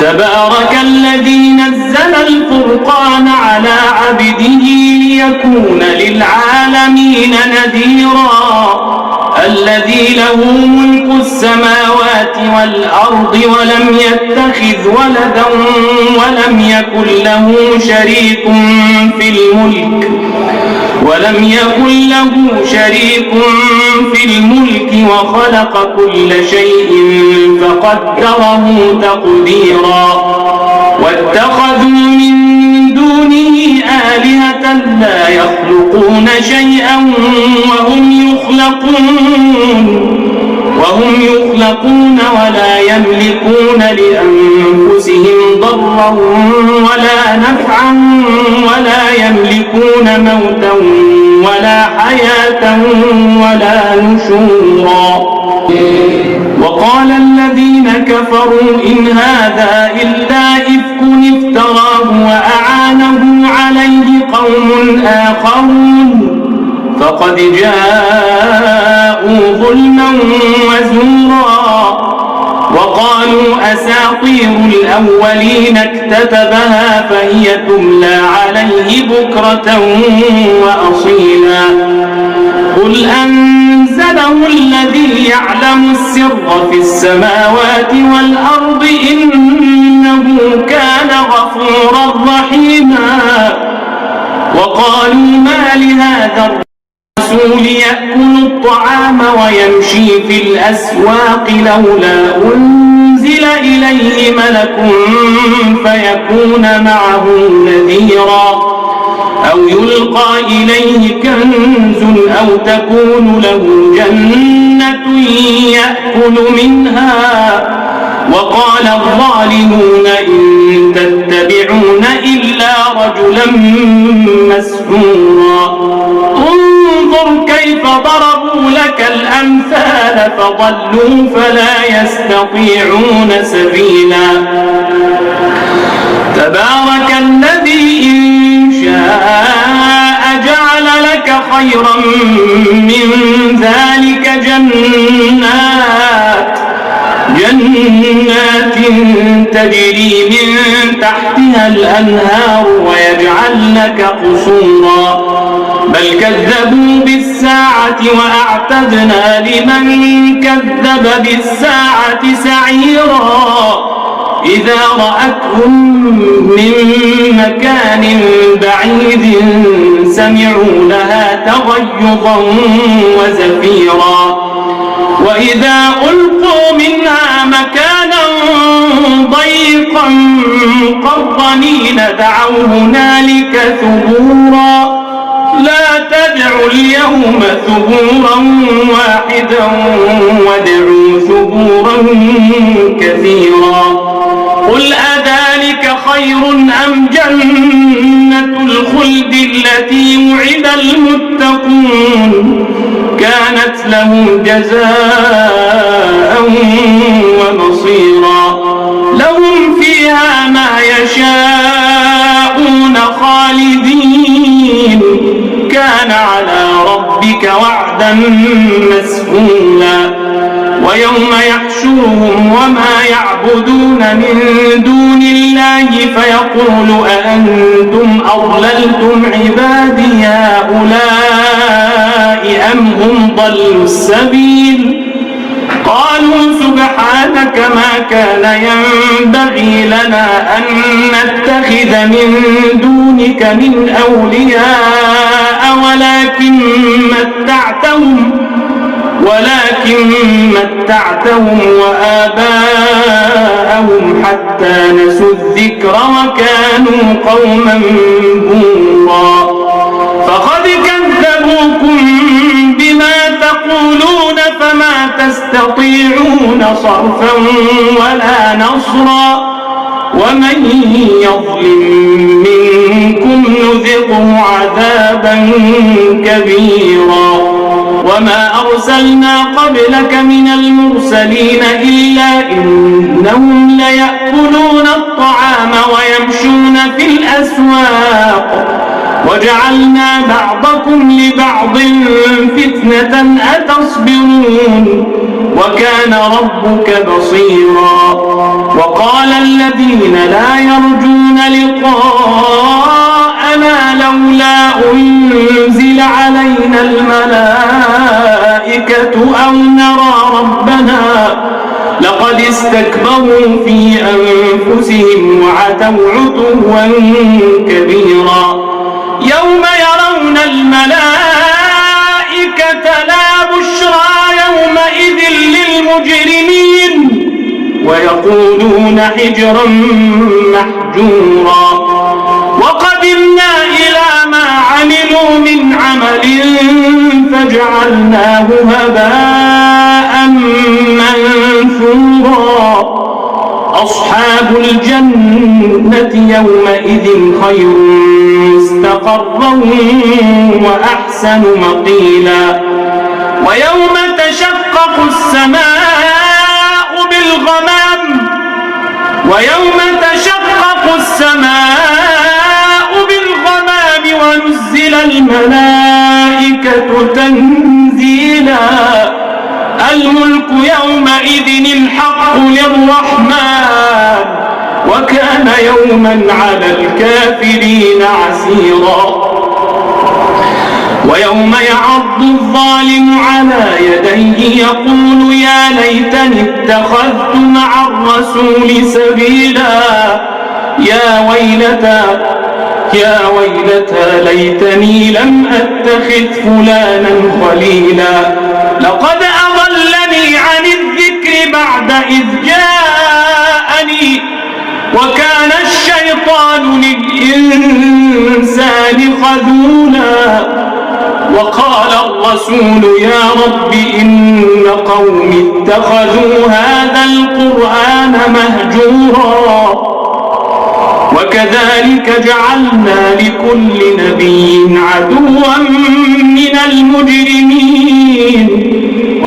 تبارك الذي نزل الفرقان على عبده ليكون للعالمين نذيرا الذي له ملك السماوات والأرض ولم يتخذ ولدا ولم يكن له شريك في الملك وخلق كل شيء فقدره تقديرا واتخذوا من دونه آلهة لا يخلقون شيئا وهم يخلقون ولا يملكون لأنفسهم ضرا ولا نفعا ولا يملكون موتا ولا حياة ولا نشورا. وقال الذين كفروا إن هذا إلا إفك افتراه وأعانه عليه قوم آخرون فقد جاءوا ظلما وزورا. وقالوا أساطير الأولين اكتتبها فهي تملى عليه بكرة وأصيلا. قل أنزله الذي يعلم السر في السماوات والأرض إنه كان غفورا رحيما. وقالوا ما لهذا الرسول يأكل الطعام ويمشي في الأسواق لولا أنزل إليه ملك فيكون معه نذيرا أو يلقى إليه كنز أو تكون له جنة يأكل منها. وقال الظالمون إن تتبعون إلا رجلا مسحورا. انظر كيف ضربوا لك الأمثال فضلوا فلا يستطيعون سبيلا. تبارك الذي إن شاء جعل لك خيرا من ذلك جنات تجري من تحتها الأنهار ويجعل لك قصورا بل كذبوا بالساعة وأعتدنا لمن كذب بالساعة سعيرا. إذا رأتهم من مكان بعيد سمعوا لها تغيظا وزفيرا. وإذا ألقوا منها مكانا ضيقا مقرنين دعوا هنالك ثبورا. لا تدعوا اليوم ثبورا واحدا وادعوا ثبورا كثيرا. قل أذلك خير أم جنة الخلد التي وعد المتقون كانت لهم جزاء ومصيرا. لهم فيها ما يشاءون خالدين كان على ربك وعدا مسئولا. ويوم يحشرهم وما يعبدون من دون الله فيقول أأنتم أضللتم عبادي هؤلاء أم هم ضلوا السبيل. قالوا سبحانك ما كان ينبغي لنا أن نتخذ من دونك من أولياء ولكن متعتهم وآباءهم حتى نسوا الذكر وكانوا قوما بورا. فقد كذبوكم بما تقولون فما تستطيعون صرفا ولا نصرا. ومن يظلم منكم نذقه عذابا كبيرا. وما أرسلنا قبلك من المرسلين إلا إنهم ليأكلون الطعام ويمشون في الأسواق وجعلنا بعضكم لبعض فتنة أتصبرون وكان ربك بصيرا. لا يرجون لقاءنا لولا أنزل علينا الملائكة أو نرى ربنا لقد استكبروا في أنفسهم وعتوا عتوا كبيرا يوم يرون الملائكة لا بشرى يومئذ للمجرمين ويقولون حجرا محجورا وقدمنا إلى ما عملوا من عمل فجعلناه هباء منثورا أصحاب الجنة يومئذ خير مستقرا وأحسن مقيلا ويوم تشقق السماء بالغمام ونزل الملائكة تنزيلا الملك يومئذ الحق للرحمن وكان يوما على الكافرين عسيرا ويوم يعض الظالم على يديه يقول يا ليتني اتخذت مع الرسول سبيلا يا ويلتى ليتني لم أتخذ فلانا خليلا لقد أضلني عن الذكر بعد إذ جاءني وكان الشيطان للإنسان خذولا وقال الرسول يا رب إن قومي اتخذوا هذا القرآن مهجورا وكذلك جعلنا لكل نبي عدوا من المجرمين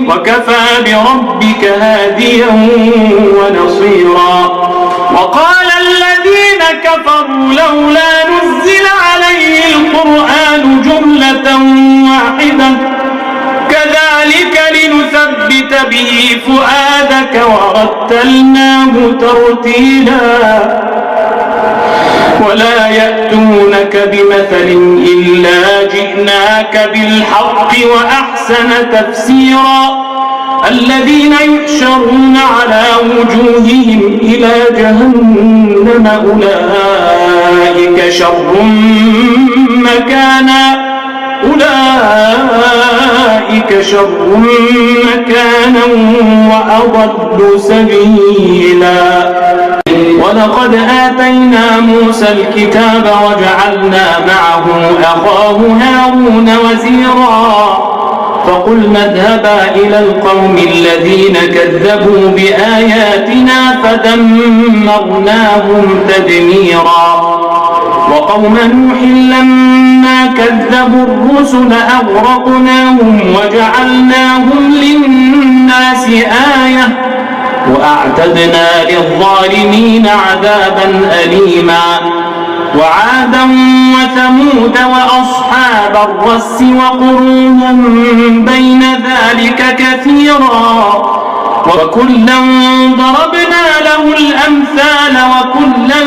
وكفى بربك هاديا ونصيرا وقال الذين كفروا لولا نزل عليه القرآن جملة واحدة كذلك لنثبت به فؤادك ورتلناه ترتيلا ولا يأتونك بمثل إلا جئناك بالحق وأحسن تفسيرا الذين يحشرون على وجوههم إلى جهنم أولئك شر مكانا وأضل سبيلا ولقد آتينا موسى الكتاب وجعلنا معه أخاه هارون وزيرا فقلنا اذهبا إلى القوم الذين كذبوا بآياتنا فدمرناهم تدميرا وقوم نوح لما كذبوا الرسل أغرقناهم وجعلناهم للناس آية وأعتدنا للظالمين عذابا أليما وعادا وثمود وأصحاب الرس وقرونا بين ذلك كثيرا وكلا ضربنا له الأمثال وكلا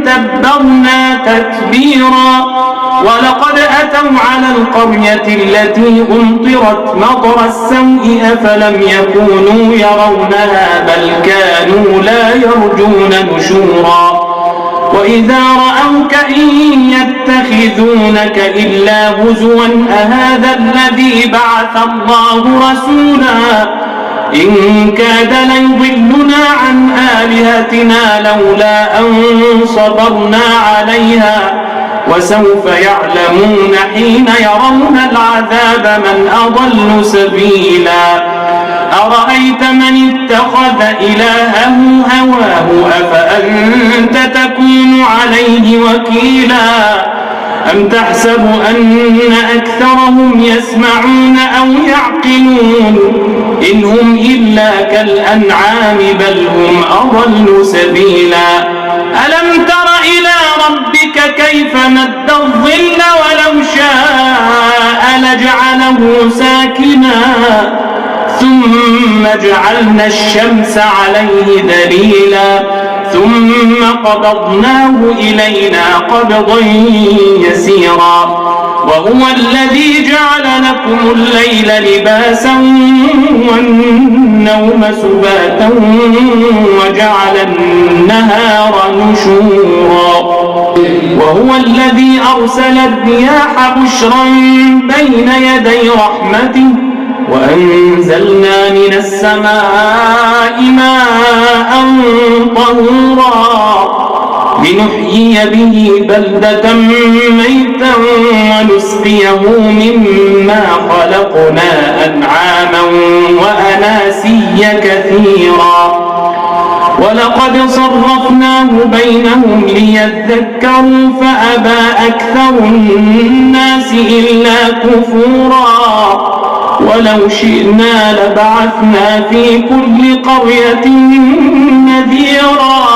تبرنا تتبيرا ولقد أتوا على القرية التي أمطرت مطر السوء أفلم يكونوا يرونها بل كانوا لا يرجون نشورا وإذا رأوك إن يتخذونك إلا هزوا أهذا الذي بعث الله رسولا إن كاد ليضلنا عن آلهتنا لولا أن صبرنا عليها وسوف يعلمون حين يرون العذاب من أضل سبيلا أرأيت من اتخذ إلهه هواه أفأنت تكون عليه وكيلا أم تحسب أن أكثرهم يسمعون أو يعقلون إن هم إلا كالأنعام بل هم أضل سبيلا ألم تر إلى ربك كيف مد الظل ولو شاء لجعله ساكنا ثم جعلنا الشمس عليه دليلا ثم قبضناه إلينا قبضا يسيرا وهو الذي جعل لكم الليل لباسا والنوم سباتا وجعل النهار نشورا وهو الذي أرسل الرياح بشرا بين يدي رحمته وأنزلنا من السماء ماء طهورا لنحيي به بلدة ميتا ونسقيه مما خلقنا أنعاما وأناسيا كثيرا ولقد صرفناه بينهم ليذكروا فأبى أكثر الناس إلا كفورا ولو شئنا لبعثنا في كل قرية نذيرا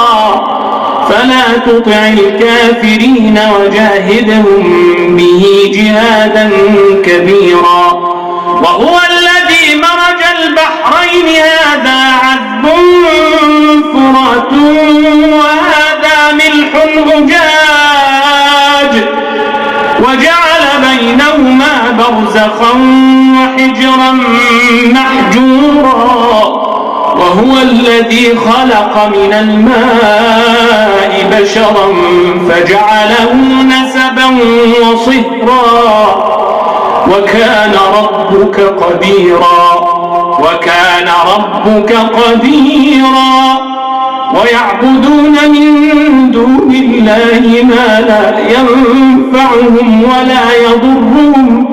فلا تطع الكافرين وجاهدهم به جهادا كبيرا وهو الذي مرج البحرين هذا عذب فرات وهذا ملح أجاج وجعل بينهما برزخا وحجرا محجورا وهو الذي خلق من الماء بشرا فجعله نسبا وصهرا وكان ربك قديرا ويعبدون من دون الله ما لا ينفعهم ولا يضرهم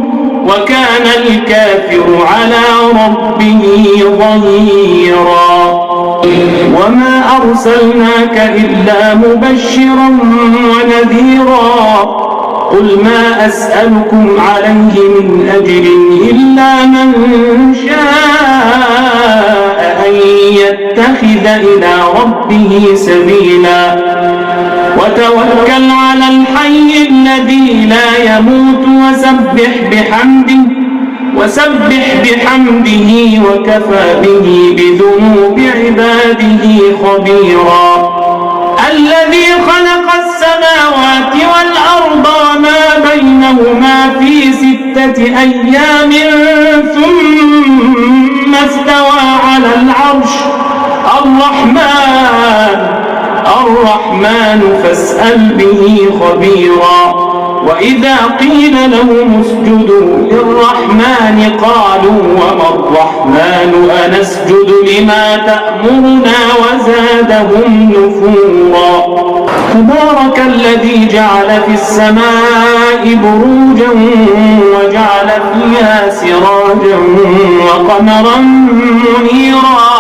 وكان الكافر على ربه ظهيرا وما أرسلناك إلا مبشرا ونذيرا قل ما أسألكم عليه من أجر إلا من شاء أن يتخذ إلى ربه سبيلا وتوكل على الحي الذي لا يموت وسبح بحمده وكفى به بذنوب عباده خبيرا الذي خلق السماوات والأرض وما بينهما في 6 أيام ثم استوى على العرش الرحمن فاسأل به خبيرا وإذا قيل لهم اسجدوا للرحمن قالوا وما الرحمن أنسجد لما تأمرنا وزادهم نفورا تبارك الذي جعل في السماء بروجا وجعل فيها سراجا وقمرا منيرا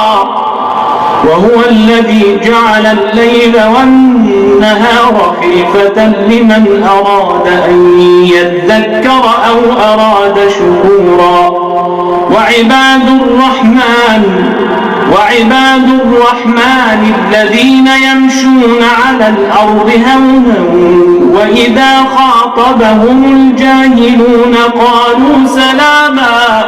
وهو الذي جعل الليل والنهار خلفة لمن أراد أن يذكر أو أراد شكورا وعباد الرحمن الذين يمشون على الأرض هونا وإذا خاطبهم الجاهلون قالوا سلاما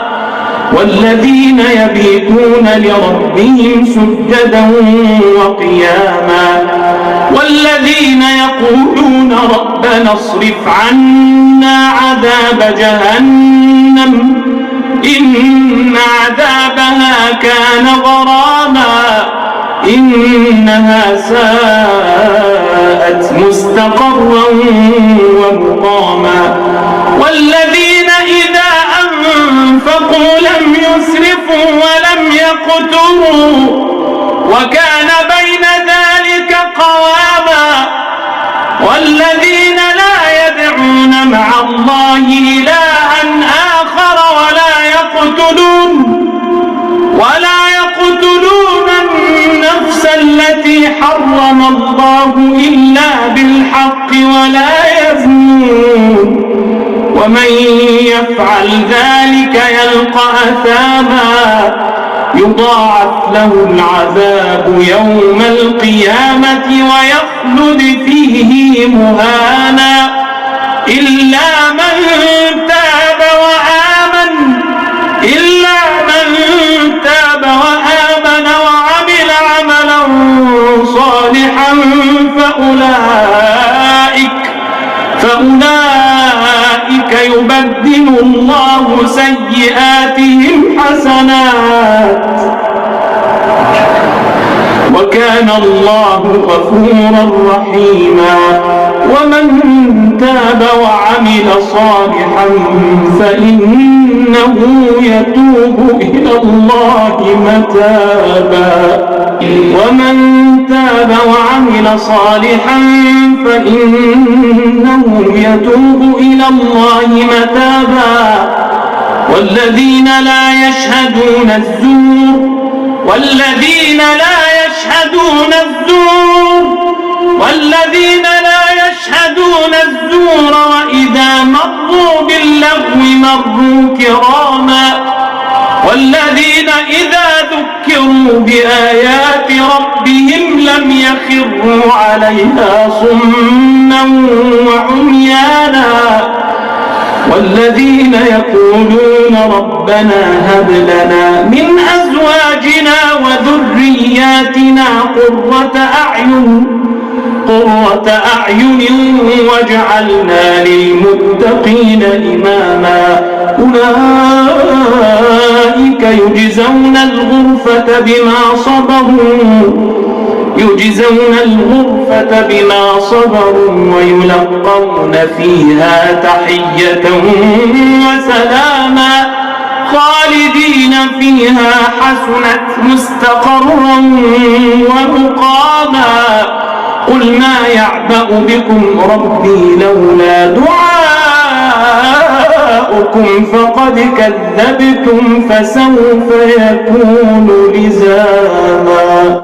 والذين يبيتون لربهم سجدا وقياما والذين يقولون ربنا اصرف عنا عذاب جهنم إن عذابها كان غراما إنها ساءت مستقرا ومقاما والذين إذا أنفقوا لم يسرفوا ولم يقتروا وكان بين ذلك قواما والذين لا يدعون مع الله إلها آخر ولا يقتلون النفس التي حرم الله إلا بالحق ولا يزنون ومن يفعل ذلك يلقى أثاما يضاعف له العذاب يوم القيامة ويخلد فيه مهانا إلا من تاب وآمن وعمل عملا صالحا فأولئك يبدل الله سيئاتهم حسنات وكان الله غفورا رحيما ومن تاب وعمل صالحا فإنه يتوب إلى الله متابا ومن تاب وعمل صالحا فإنه يتوب إلى الله متابا والذين لا يشهدون الزور وإذا مروا باللغو مروا كراما والذين إذا ذكروا بآيات ربهم لم يخروا عليها صما وعميانا والذين يقولون ربنا هب لنا من أزواجنا وذرياتنا قرة أعين واجعلنا للمتقين إماما أولئك يجزون الغرفة بما صبروا ويلقون فيها تحية وسلاما خالدين فيها حسنت مستقرا ومقاما قل ما يعبأ بكم ربي لولا دعاؤكم فقد كذبتم فسوف يكون لزاما.